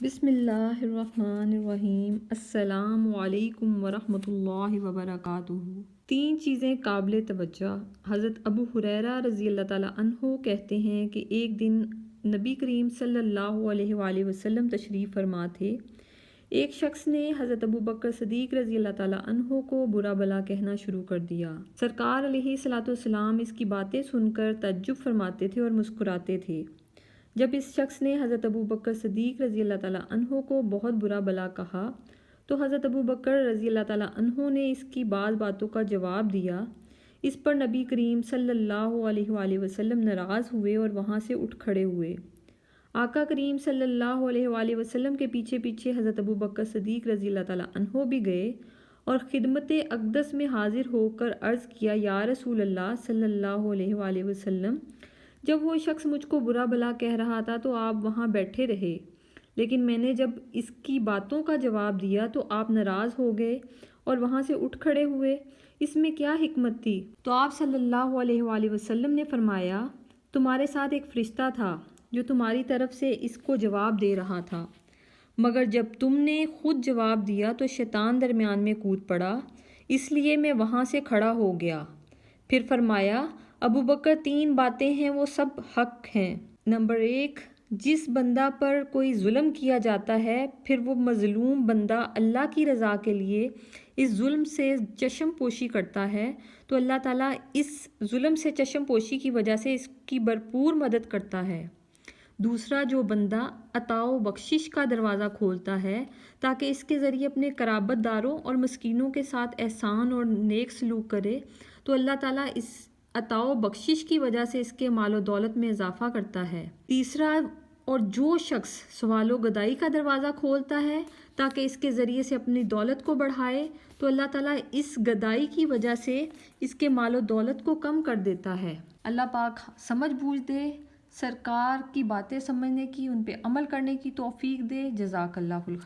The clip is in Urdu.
بسم اللہ الرحمن الرحیم۔ السلام علیکم ورحمۃ اللہ وبرکاتہ۔ تین چیزیں قابل توجہ۔ حضرت ابو ہریرہ رضی اللہ تعالیٰ عنہ کہتے ہیں کہ ایک دن نبی کریم صلی اللہ علیہ وآلہ وسلم تشریف فرما تھے۔ ایک شخص نے حضرت ابو بکر صدیق رضی اللہ تعالیٰ عنہ کو برا بھلا کہنا شروع کر دیا۔ سرکار علیہ الصلوۃ والسلام اس کی باتیں سن کر تعجب فرماتے تھے اور مسکراتے تھے۔ جب اس شخص نے حضرت ابو بکر صدیق رضی اللہ تعالیٰ عنہ کو بہت برا بھلا کہا تو حضرت ابو بکر رضی اللہ تعالیٰ عنہ نے اس کی بعض باتوں کا جواب دیا۔ اس پر نبی کریم صلی اللہ علیہ وآلہ وسلم ناراض ہوئے اور وہاں سے اٹھ کھڑے ہوئے۔ آقا کریم صلی اللہ علیہ وآلہ وسلم کے پیچھے پیچھے حضرت ابو بکر صدیق رضی اللہ تعالیٰ عنہ بھی گئے اور خدمت اقدس میں حاضر ہو کر عرض کیا، یا رسول اللہ صلی اللہ علیہ وآلہ وسلم، جب وہ شخص مجھ کو برا بھلا کہہ رہا تھا تو آپ وہاں بیٹھے رہے، لیکن میں نے جب اس کی باتوں کا جواب دیا تو آپ ناراض ہو گئے اور وہاں سے اٹھ کھڑے ہوئے، اس میں کیا حکمت تھی؟ تو آپ صلی اللہ علیہ وآلہ وسلم نے فرمایا، تمہارے ساتھ ایک فرشتہ تھا جو تمہاری طرف سے اس کو جواب دے رہا تھا، مگر جب تم نے خود جواب دیا تو شیطان درمیان میں کود پڑا، اس لیے میں وہاں سے کھڑا ہو گیا۔ پھر فرمایا، ابو بکر، تین باتیں ہیں وہ سب حق ہیں۔ نمبر 1، جس بندہ پر کوئی ظلم کیا جاتا ہے پھر وہ مظلوم بندہ اللہ کی رضا کے لیے اس ظلم سے چشم پوشی کرتا ہے تو اللہ تعالیٰ اس ظلم سے چشم پوشی کی وجہ سے اس کی بھرپور مدد کرتا ہے۔ دوسرا، جو بندہ عطا و بخشش کا دروازہ کھولتا ہے تاکہ اس کے ذریعے اپنے قرابت داروں اور مسکینوں کے ساتھ احسان اور نیک سلوک کرے تو اللہ تعالیٰ اس عطا و بخشش کی وجہ سے اس کے مال و دولت میں اضافہ کرتا ہے۔ تیسرا، اور جو شخص سوال و گدائی کا دروازہ کھولتا ہے تاکہ اس کے ذریعے سے اپنی دولت کو بڑھائے تو اللہ تعالیٰ اس گدائی کی وجہ سے اس کے مال و دولت کو کم کر دیتا ہے۔ اللہ پاک سمجھ بوجھ دے، سرکار کی باتیں سمجھنے کی، ان پہ عمل کرنے کی توفیق دے۔ جزاک اللہ خیر۔